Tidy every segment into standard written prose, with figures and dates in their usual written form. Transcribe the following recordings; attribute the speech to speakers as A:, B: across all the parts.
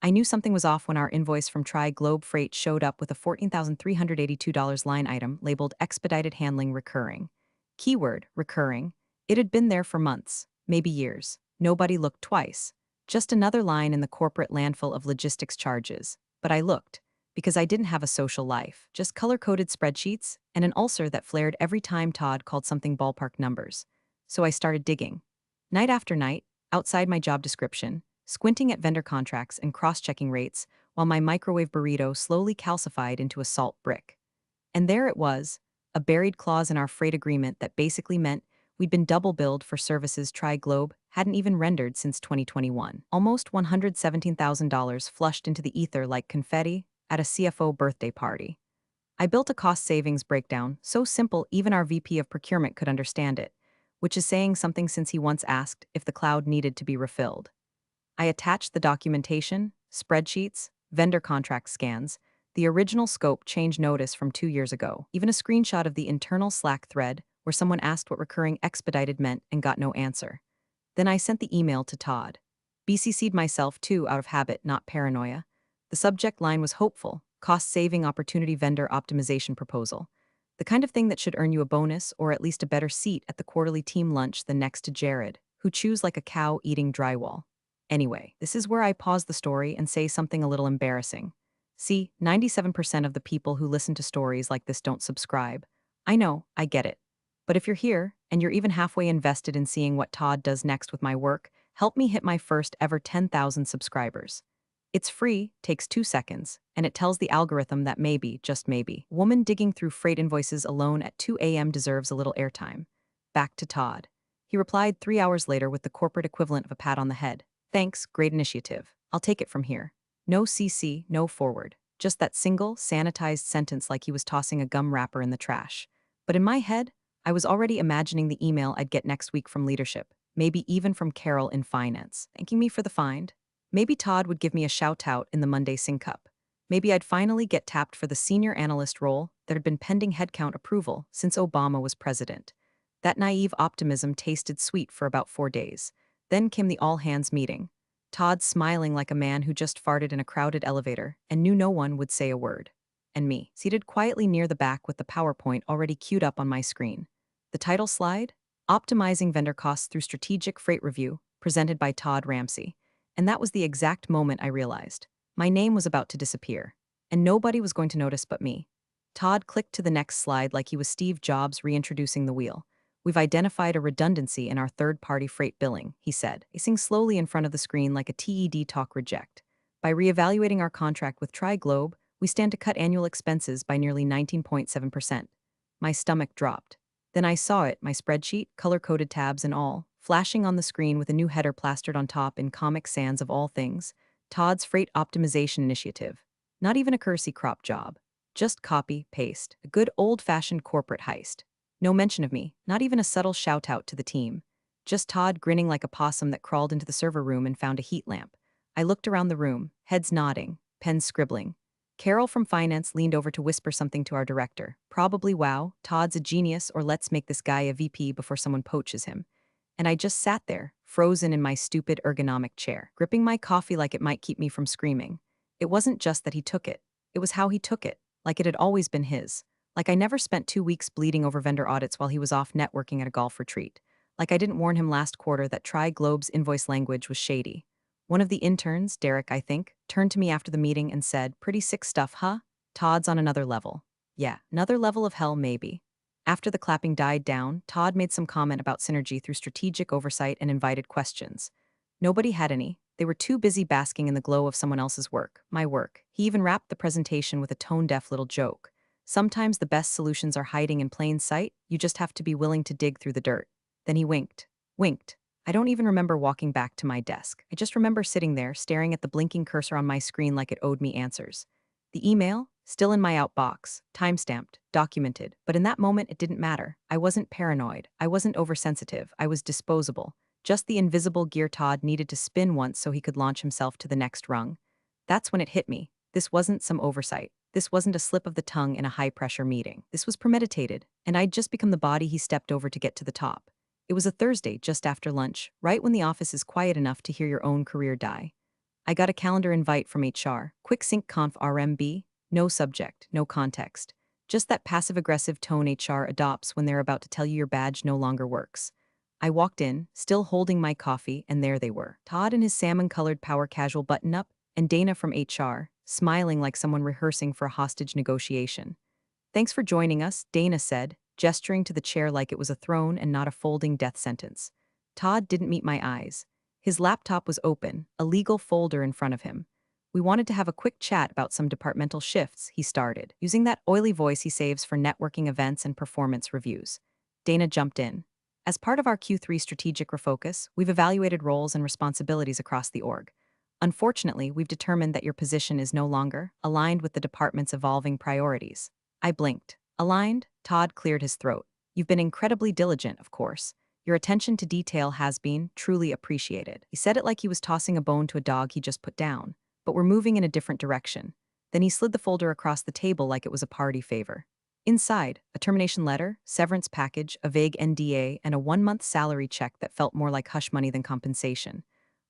A: I knew something was off when our invoice from Globe Freight showed up with a $14,382 line item labeled expedited handling recurring. Keyword, recurring. It had been there for months, maybe years. Nobody looked twice. Just another line in the corporate landfill of logistics charges. But I looked, because I didn't have a social life, just color-coded spreadsheets and an ulcer that flared every time Todd called something ballpark numbers. So I started digging. Night after night, outside my job description, squinting at vendor contracts and cross-checking rates while my microwave burrito slowly calcified into a salt brick. And there it was, a buried clause in our freight agreement that basically meant we'd been double billed for services Globe hadn't even rendered since 2021. Almost $117,000 flushed into the ether like confetti at a CFO birthday party. I built a cost savings breakdown so simple even our VP of procurement could understand it, which is saying something since he once asked if the cloud needed to be refilled. I attached the documentation, spreadsheets, vendor contract scans, the original scope change notice from 2 years ago, even a screenshot of the internal Slack thread where someone asked what recurring expedited meant and got no answer. Then I sent the email to Todd. BCC'd myself too out of habit, not paranoia. The subject line was hopeful, cost-saving opportunity vendor optimization proposal. The kind of thing that should earn you a bonus or at least a better seat at the quarterly team lunch than next to Jared, who chews like a cow eating drywall. Anyway, this is where I pause the story and say something a little embarrassing. See, 97% of the people who listen to stories like this don't subscribe. I know, I get it. But if you're here, and you're even halfway invested in seeing what Todd does next with my work, help me hit my first ever 10,000 subscribers. It's free, takes 2 seconds, and it tells the algorithm that maybe, just maybe, woman digging through freight invoices alone at 2 a.m. deserves a little airtime. Back to Todd. He replied 3 hours later with the corporate equivalent of a pat on the head. Thanks, great initiative. I'll take it from here. No CC, no forward. Just that single, sanitized sentence like he was tossing a gum wrapper in the trash. But in my head, I was already imagining the email I'd get next week from leadership, maybe even from Carol in finance, thanking me for the find. Maybe Todd would give me a shout-out in the Monday Sync Up. Maybe I'd finally get tapped for the senior analyst role that had been pending headcount approval since Obama was president. That naive optimism tasted sweet for about 4 days. Then came the all-hands meeting. Todd smiling like a man who just farted in a crowded elevator and knew no one would say a word. And me, seated quietly near the back with the PowerPoint already queued up on my screen. The title slide? Optimizing Vendor Costs Through Strategic Freight Review, presented by Todd Ramsey. And that was the exact moment I realized. My name was about to disappear. And nobody was going to notice but me. Todd clicked to the next slide like he was Steve Jobs reintroducing the wheel. We've identified a redundancy in our third-party freight billing, he said, pacing slowly in front of the screen like a TED talk reject. By reevaluating our contract with Globe, we stand to cut annual expenses by nearly 19.7%. My stomach dropped. Then I saw it, my spreadsheet, color-coded tabs and all, flashing on the screen with a new header plastered on top in Comic Sans of all things, Todd's Freight Optimization Initiative. Not even a cursey crop job. Just copy, paste, a good old-fashioned corporate heist. No mention of me, not even a subtle shout-out to the team. Just Todd grinning like a possum that crawled into the server room and found a heat lamp. I looked around the room, heads nodding, pens scribbling. Carol from finance leaned over to whisper something to our director. Probably, wow, Todd's a genius, or let's make this guy a VP before someone poaches him. And I just sat there, frozen in my stupid ergonomic chair, gripping my coffee like it might keep me from screaming. It wasn't just that he took it. It was how he took it, like it had always been his. Like I never spent 2 weeks bleeding over vendor audits while he was off networking at a golf retreat. Like I didn't warn him last quarter that Globe's invoice language was shady. One of the interns, Derek I think, turned to me after the meeting and said, "Pretty sick stuff, huh? Todd's on another level." Yeah, another level of hell maybe. After the clapping died down, Todd made some comment about synergy through strategic oversight and invited questions. Nobody had any. They were too busy basking in the glow of someone else's work, my work. He even wrapped the presentation with a tone-deaf little joke. Sometimes the best solutions are hiding in plain sight, you just have to be willing to dig through the dirt. Then he winked. Winked. I don't even remember walking back to my desk. I just remember sitting there, staring at the blinking cursor on my screen like it owed me answers. The email? Still in my outbox, time-stamped, documented, but in that moment it didn't matter. I wasn't paranoid. I wasn't oversensitive. I was disposable. Just the invisible gear Todd needed to spin once so he could launch himself to the next rung. That's when it hit me. This wasn't some oversight. This wasn't a slip of the tongue in a high-pressure meeting. This was premeditated, and I'd just become the body he stepped over to get to the top. It was a Thursday just after lunch, right when the office is quiet enough to hear your own career die. I got a calendar invite from HR. Quick sync conf RMB. No subject, no context. Just that passive-aggressive tone HR adopts when they're about to tell you your badge no longer works. I walked in, still holding my coffee, and there they were. Todd in his salmon-colored power casual button-up, and Dana from HR, smiling like someone rehearsing for a hostage negotiation. Thanks for joining us, Dana said, gesturing to the chair like it was a throne and not a folding death sentence. Todd didn't meet my eyes. His laptop was open, a legal folder in front of him. We wanted to have a quick chat about some departmental shifts, he started, using that oily voice he saves for networking events and performance reviews. Dana jumped in. As part of our Q3 strategic refocus, we've evaluated roles and responsibilities across the org. Unfortunately, we've determined that your position is no longer aligned with the department's evolving priorities. I blinked. Aligned? Todd cleared his throat. You've been incredibly diligent, of course. Your attention to detail has been truly appreciated. He said it like he was tossing a bone to a dog he just put down. But we're moving in a different direction. Then he slid the folder across the table like it was a party favor. Inside, a termination letter, severance package, a vague NDA, and a 1-month salary check that felt more like hush money than compensation.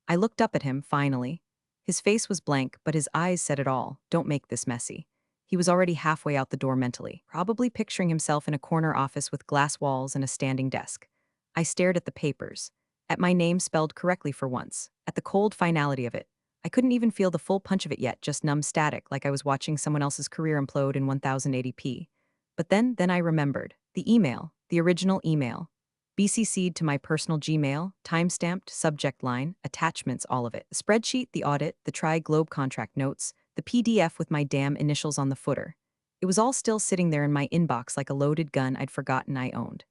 A: I looked up at him, finally. His face was blank, but his eyes said it all. Don't make this messy. He was already halfway out the door mentally, probably picturing himself in a corner office with glass walls and a standing desk. I stared at the papers, at my name spelled correctly for once, at the cold finality of it. I couldn't even feel the full punch of it yet, just numb static, like I was watching someone else's career implode in 1080p. But then I remembered. The email, the original email. BCC'd to my personal Gmail, timestamped, subject line, attachments, all of it. The spreadsheet, the audit, the Tri-Globe contract notes, the PDF with my damn initials on the footer. It was all still sitting there in my inbox like a loaded gun I'd forgotten I owned.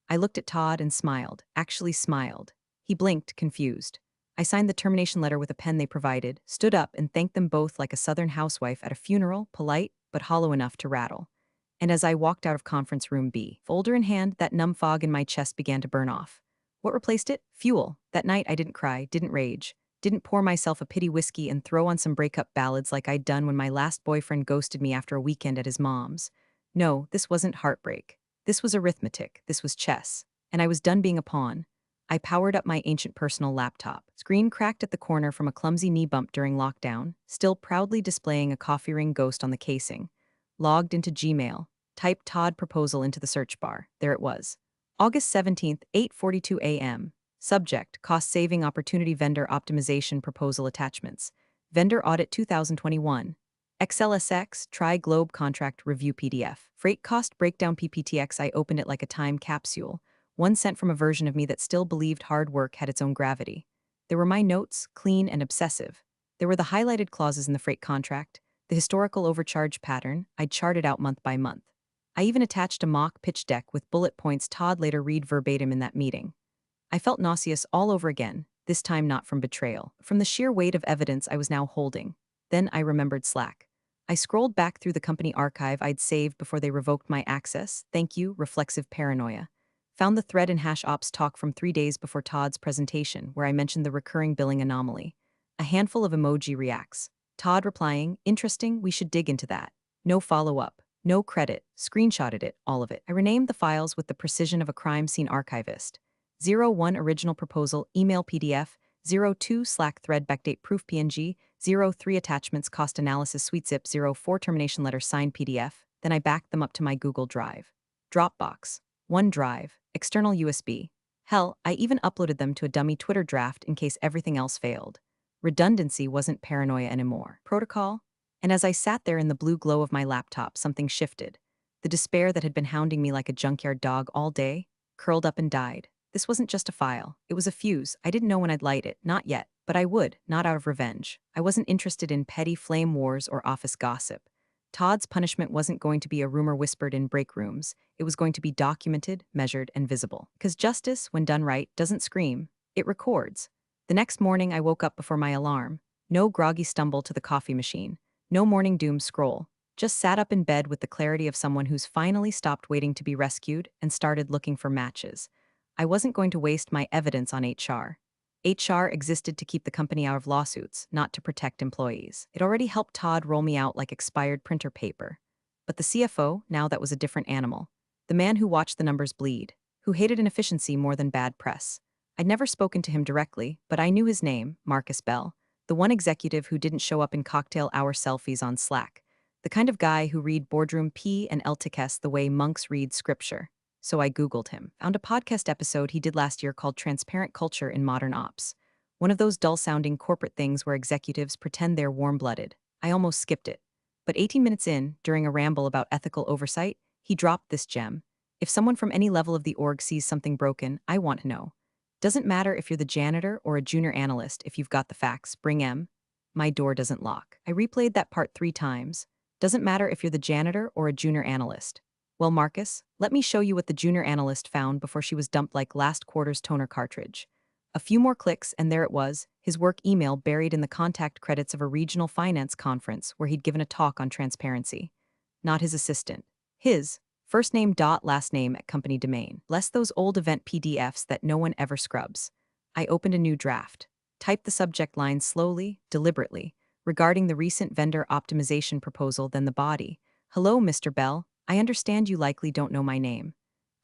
A: I looked at Todd and smiled, actually smiled. He blinked, confused. I signed the termination letter with a pen they provided, stood up and thanked them both like a southern housewife at a funeral, polite, but hollow enough to rattle. And as I walked out of conference room B, folder in hand, that numb fog in my chest began to burn off. What replaced it? Fuel. That night I didn't cry, didn't rage, didn't pour myself a pity whiskey and throw on some breakup ballads like I'd done when my last boyfriend ghosted me after a weekend at his mom's. No, this wasn't heartbreak. This was arithmetic, this was chess. And I was done being a pawn. I powered up my ancient personal laptop. Screen cracked at the corner from a clumsy knee bump during lockdown, still proudly displaying a coffee ring ghost on the casing. Logged into Gmail. Typed Todd proposal into the search bar. There it was. August 17th, 8:42 a.m. Subject, cost-saving opportunity vendor optimization proposal attachments. Vendor audit 2021. XLSX, Tri-Globe contract review PDF. Freight cost breakdown PPTX. I opened it like a time capsule. One sent from a version of me that still believed hard work had its own gravity. There were my notes, clean and obsessive. There were the highlighted clauses in the freight contract, the historical overcharge pattern I'd charted out month by month. I even attached a mock pitch deck with bullet points Todd later read verbatim in that meeting. I felt nauseous all over again, this time not from betrayal, but from the sheer weight of evidence I was now holding. Then I remembered Slack. I scrolled back through the company archive I'd saved before they revoked my access. Thank you, reflexive paranoia. Found the thread in Hash Ops talk from 3 days before Todd's presentation, where I mentioned the recurring billing anomaly. A handful of emoji reacts. Todd replying, interesting, we should dig into that. No follow-up. No credit. Screenshotted it, all of it. I renamed the files with the precision of a crime scene archivist. 01 original proposal, email PDF. 02 Slack thread backdate proof PNG. 03 attachments cost analysis suite zip. 04 termination letter signed PDF. Then I backed them up to my Google Drive. Dropbox. OneDrive. External USB. Hell, I even uploaded them to a dummy Twitter draft in case everything else failed. Redundancy wasn't paranoia anymore. Protocol? And as I sat there in the blue glow of my laptop, something shifted. The despair that had been hounding me like a junkyard dog all day curled up and died. This wasn't just a file. It was a fuse. I didn't know when I'd light it. Not yet. But I would, not out of revenge. I wasn't interested in petty flame wars or office gossip. Todd's punishment wasn't going to be a rumor whispered in break rooms. It was going to be documented, measured, and visible. Because justice, when done right, doesn't scream. It records. The next morning, I woke up before my alarm. No groggy stumble to the coffee machine. No morning doom scroll. Just sat up in bed with the clarity of someone who's finally stopped waiting to be rescued and started looking for matches. I wasn't going to waste my evidence on HR. HR existed to keep the company out of lawsuits, not to protect employees. It already helped Todd roll me out like expired printer paper. But the CFO, now that was a different animal. The man who watched the numbers bleed, who hated inefficiency more than bad press. I'd never spoken to him directly, but I knew his name, Marcus Bell. The one executive who didn't show up in cocktail hour selfies on Slack. The kind of guy who read boardroom P and Elticus the way monks read scripture. So I Googled him. Found a podcast episode he did last year called Transparent Culture in Modern Ops. One of those dull-sounding corporate things where executives pretend they're warm-blooded. I almost skipped it. But 18 minutes in, during a ramble about ethical oversight, he dropped this gem. If someone from any level of the org sees something broken, I want to know. Doesn't matter if you're the janitor or a junior analyst, if you've got the facts, bring M. My door doesn't lock. I replayed that part 3 times. Doesn't matter if you're the janitor or a junior analyst. Well, Marcus, let me show you what the junior analyst found before she was dumped like last quarter's toner cartridge. A few more clicks, and there it was, his work email buried in the contact credits of a regional finance conference where he'd given a talk on transparency. Not his assistant. His. First name dot last name at company domain. Bless those old event PDFs that no one ever scrubs. I opened a new draft. Typed the subject line slowly, deliberately, regarding the recent vendor optimization proposal, then the body. Hello, Mr. Bell. I understand you likely don't know my name.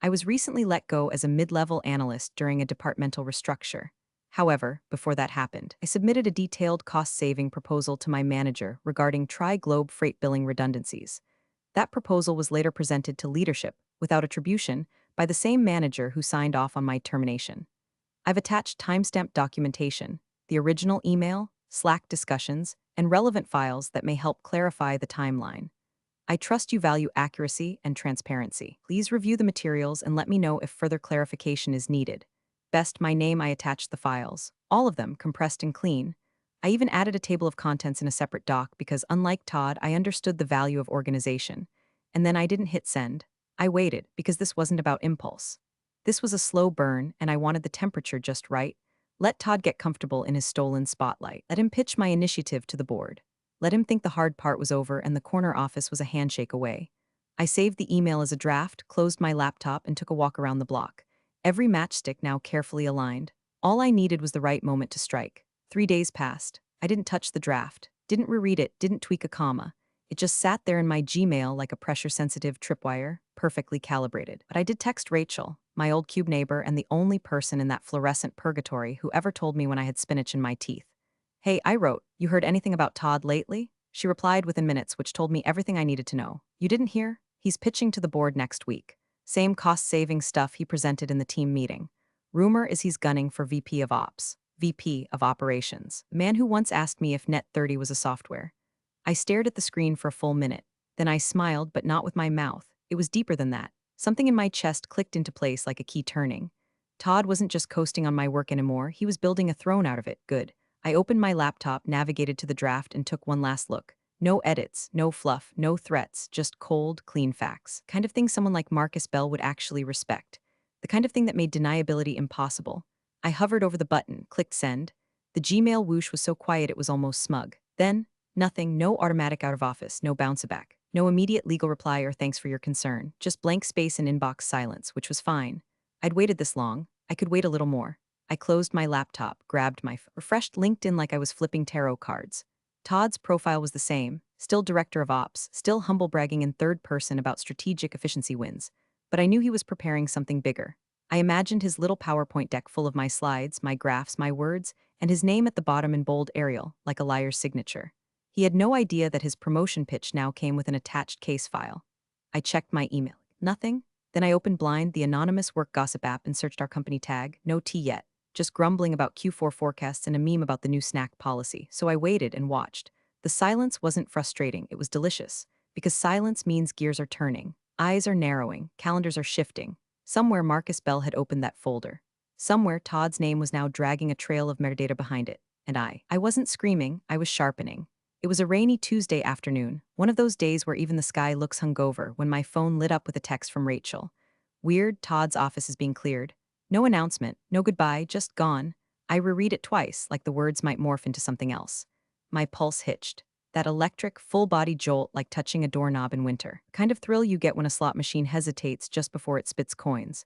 A: I was recently let go as a mid-level analyst during a departmental restructure. However, before that happened, I submitted a detailed cost-saving proposal to my manager regarding tri-globe freight billing redundancies. That proposal was later presented to leadership, without attribution, by the same manager who signed off on my termination. I've attached timestamped documentation, the original email, Slack discussions, and relevant files that may help clarify the timeline. I trust you value accuracy and transparency. Please review the materials and let me know if further clarification is needed. Best my name. I attached the files, all of them compressed and clean. I even added a table of contents in a separate doc because, unlike Todd, I understood the value of organization. And then I didn't hit send. I waited because this wasn't about impulse. This was a slow burn, and I wanted the temperature just right. Let Todd get comfortable in his stolen spotlight. Let him pitch my initiative to the board. Let him think the hard part was over and the corner office was a handshake away. I saved the email as a draft, closed my laptop, and took a walk around the block. Every matchstick now carefully aligned. All I needed was the right moment to strike. 3 days passed. I didn't touch the draft, didn't reread it, didn't tweak a comma. It just sat there in my Gmail like a pressure-sensitive tripwire, perfectly calibrated. But I did text Rachel, my old cube neighbor and the only person in that fluorescent purgatory who ever told me when I had spinach in my teeth. Hey, I wrote, you heard anything about Todd lately? She replied within minutes, which told me everything I needed to know. You didn't hear? He's pitching to the board next week. Same cost-saving stuff he presented in the team meeting. Rumor is he's gunning for VP of Ops, VP of Operations. Man who once asked me if Net 30 was a software. I stared at the screen for a full minute. Then I smiled, but not with my mouth. It was deeper than that. Something in my chest clicked into place like a key turning. Todd wasn't just coasting on my work anymore, he was building a throne out of it. Good. I opened my laptop, navigated to the draft, and took one last look. No edits, no fluff, no threats, just cold, clean facts. Kind of thing someone like Marcus Bell would actually respect. The kind of thing that made deniability impossible. I hovered over the button, clicked send. The Gmail whoosh was so quiet it was almost smug. Then, nothing, no automatic out of office, no bounce back. No immediate legal reply or thanks for your concern. Just blank space and inbox silence, which was fine. I'd waited this long. I could wait a little more. I closed my laptop, grabbed my refreshed LinkedIn like I was flipping tarot cards. Todd's profile was the same, still director of ops, still humble bragging in third person about strategic efficiency wins. But I knew he was preparing something bigger. I imagined his little PowerPoint deck full of my slides, my graphs, my words, and his name at the bottom in bold Arial, like a liar's signature. He had no idea that his promotion pitch now came with an attached case file. I checked my email. Nothing. Then I opened Blind, the anonymous work gossip app, and searched our company tag. No tea yet. Just grumbling about Q4 forecasts and a meme about the new snack policy. So I waited and watched. The silence wasn't frustrating, it was delicious. Because silence means gears are turning, eyes are narrowing, calendars are shifting. Somewhere Marcus Bell had opened that folder. Somewhere Todd's name was now dragging a trail of metadata behind it. And I wasn't screaming, I was sharpening. It was a rainy Tuesday afternoon, one of those days where even the sky looks hungover, when my phone lit up with a text from Rachel. Weird, Todd's office is being cleared. No announcement, no goodbye, just gone. I reread it twice, like the words might morph into something else. My pulse hitched. That electric, full-body jolt like touching a doorknob in winter. Kind of thrill you get when a slot machine hesitates just before it spits coins.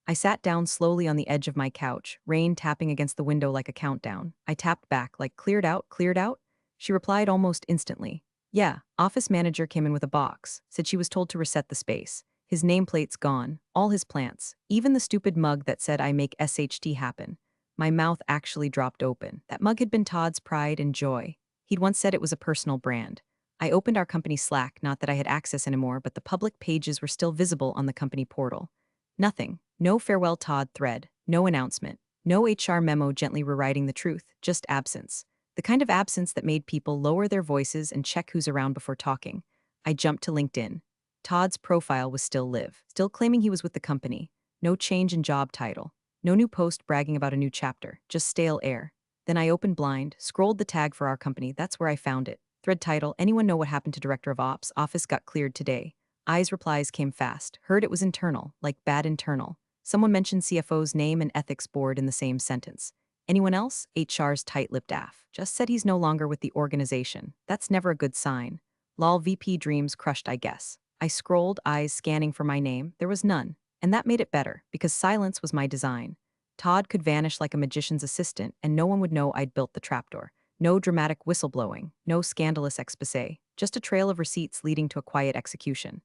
A: I sat down slowly on the edge of my couch, rain tapping against the window like a countdown. I tapped back, like, cleared out, cleared out? She replied almost instantly. Yeah, office manager came in with a box, said she was told to reset the space. His nameplate's gone, all his plants, even the stupid mug that said I make SHT happen. My mouth actually dropped open. That mug had been Todd's pride and joy. He'd once said it was a personal brand. I opened our company Slack, not that I had access anymore, but the public pages were still visible on the company portal. Nothing. No farewell Todd thread. No announcement. No HR memo gently rewriting the truth. Just absence. The kind of absence that made people lower their voices and check who's around before talking. I jumped to LinkedIn. Todd's profile was still live, still claiming he was with the company. No change in job title. No new post bragging about a new chapter. Just stale air. Then I opened Blind, scrolled the tag for our company. That's where I found it. Thread title, anyone know what happened to Director of Ops? Office got cleared today. Eyes replies came fast. Heard it was internal, like bad internal. Someone mentioned CFO's name and ethics board in the same sentence. Anyone else? HR's tight-lipped AF. Just said he's no longer with the organization. That's never a good sign. Lol VP dreams crushed, I guess. I scrolled, eyes scanning for my name. There was none. And that made it better, because silence was my design. Todd could vanish like a magician's assistant, and no one would know I'd built the trapdoor. No dramatic whistleblowing, no scandalous exposé, just a trail of receipts leading to a quiet execution.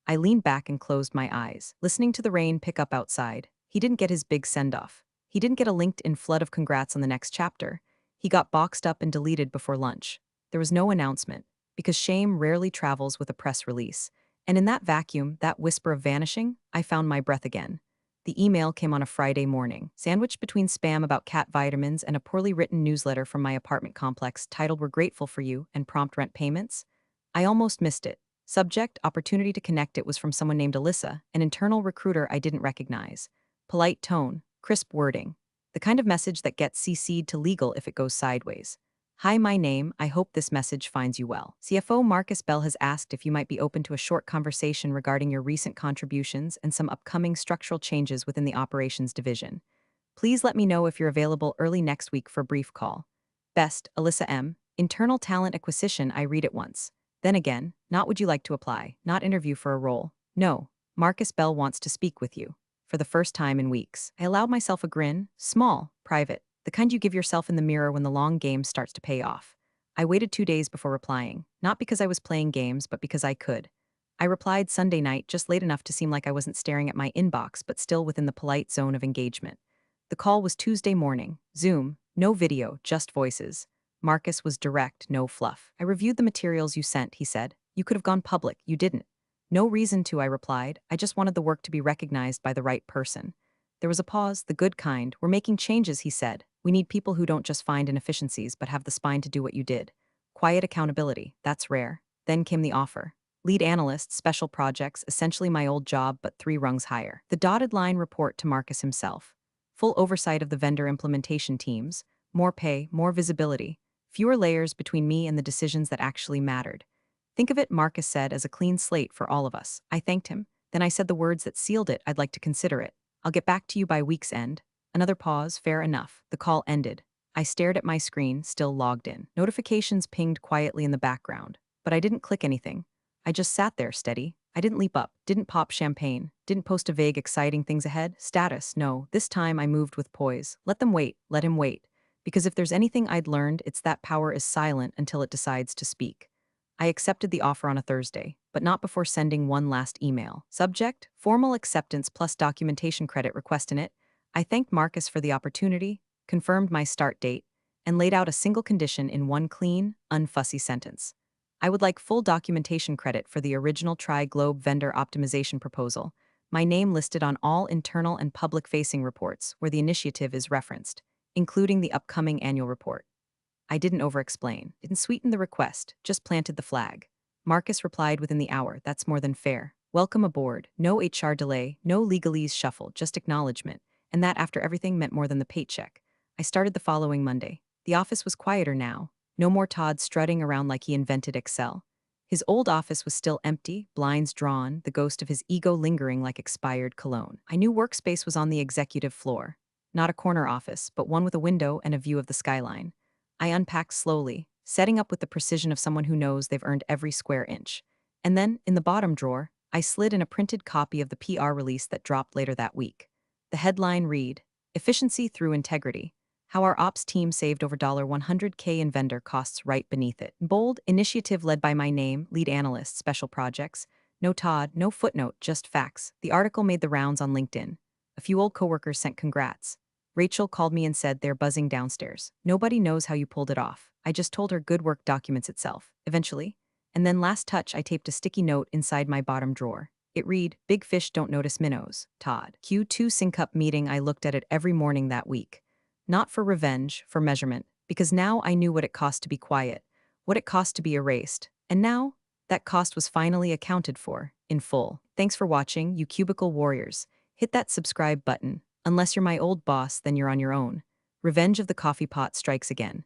A: I leaned back and closed my eyes, listening to the rain pick up outside. He didn't get his big send-off. He didn't get a LinkedIn flood of congrats on the next chapter. He got boxed up and deleted before lunch. There was no announcement, because shame rarely travels with a press release. And in that vacuum, that whisper of vanishing, I found my breath again. The email came on a Friday morning, sandwiched between spam about cat vitamins and a poorly written newsletter from my apartment complex titled "We're Grateful for You" and prompt rent payments. I almost missed it. Subject, opportunity to connect. It was from someone named Alyssa, an internal recruiter I didn't recognize. Polite tone, crisp wording. The kind of message that gets CC'd to legal if it goes sideways. Hi, my name. I hope this message finds you well. CFO Marcus Bell has asked if you might be open to a short conversation regarding your recent contributions and some upcoming structural changes within the operations division. Please let me know if you're available early next week for a brief call. Best, Alyssa M. Internal talent acquisition. I read it once. Then again, not would you like to apply, not interview for a role. No, Marcus Bell wants to speak with you. For the first time in weeks, I allowed myself a grin, small, private. The kind you give yourself in the mirror when the long game starts to pay off. I waited 2 days before replying, not because I was playing games, but because I could. I replied Sunday night, just late enough to seem like I wasn't staring at my inbox, but still within the polite zone of engagement. The call was Tuesday morning, Zoom, no video, just voices. Marcus was direct, no fluff. I reviewed the materials you sent, he said. You could have gone public, you didn't. No reason to, I replied. I just wanted the work to be recognized by the right person. There was a pause, the good kind. We're making changes, he said. We need people who don't just find inefficiencies but have the spine to do what you did. Quiet accountability, that's rare. Then came the offer. Lead analyst, special projects, essentially my old job but 3 rungs higher. The dotted line report to Marcus himself. Full oversight of the vendor implementation teams. More pay, more visibility. Fewer layers between me and the decisions that actually mattered. Think of it, Marcus said, as a clean slate for all of us. I thanked him. Then I said the words that sealed it. I'd like to consider it. I'll get back to you by week's end. Another pause, fair enough. The call ended. I stared at my screen, still logged in. Notifications pinged quietly in the background, but I didn't click anything. I just sat there, steady. I didn't leap up, didn't pop champagne, didn't post a vague, exciting things ahead. Status, no. This time I moved with poise. Let them wait, let him wait. Because if there's anything I'd learned, it's that power is silent until it decides to speak. I accepted the offer on a Thursday, but not before sending one last email. Subject, formal acceptance plus documentation credit request in it. I thanked Marcus for the opportunity, confirmed my start date, and laid out a single condition in one clean, unfussy sentence. I would like full documentation credit for the original Tri-Globe vendor optimization proposal, my name listed on all internal and public-facing reports where the initiative is referenced, including the upcoming annual report. I didn't over-explain, didn't sweeten the request, just planted the flag. Marcus replied within the hour, that's more than fair. Welcome aboard, no HR delay, no legalese shuffle, just acknowledgement. And that, after everything, meant more than the paycheck. I started the following Monday. The office was quieter now. No more Todd strutting around like he invented Excel. His old office was still empty, blinds drawn, the ghost of his ego lingering like expired cologne. I knew workspace was on the executive floor. Not a corner office, but one with a window and a view of the skyline. I unpacked slowly, setting up with the precision of someone who knows they've earned every square inch. And then, in the bottom drawer, I slid in a printed copy of the PR release that dropped later that week. The headline read, Efficiency Through Integrity. How our ops team saved over $100K in vendor costs right beneath it. Bold, initiative led by my name, lead analyst, special projects. No Todd, no footnote, just facts. The article made the rounds on LinkedIn. A few old coworkers sent congrats. Rachel called me and said they're buzzing downstairs. Nobody knows how you pulled it off. I just told her good work documents itself, eventually. And then last touch, I taped a sticky note inside my bottom drawer. It read, Big fish don't notice minnows, Todd. Q2 sync up meeting. I looked at it every morning that week. Not for revenge, for measurement, because now I knew what it cost to be quiet, what it cost to be erased. And now, that cost was finally accounted for, in full. Thanks for watching, you cubicle warriors. Hit that subscribe button. Unless you're my old boss, then you're on your own. Revenge of the coffee pot strikes again.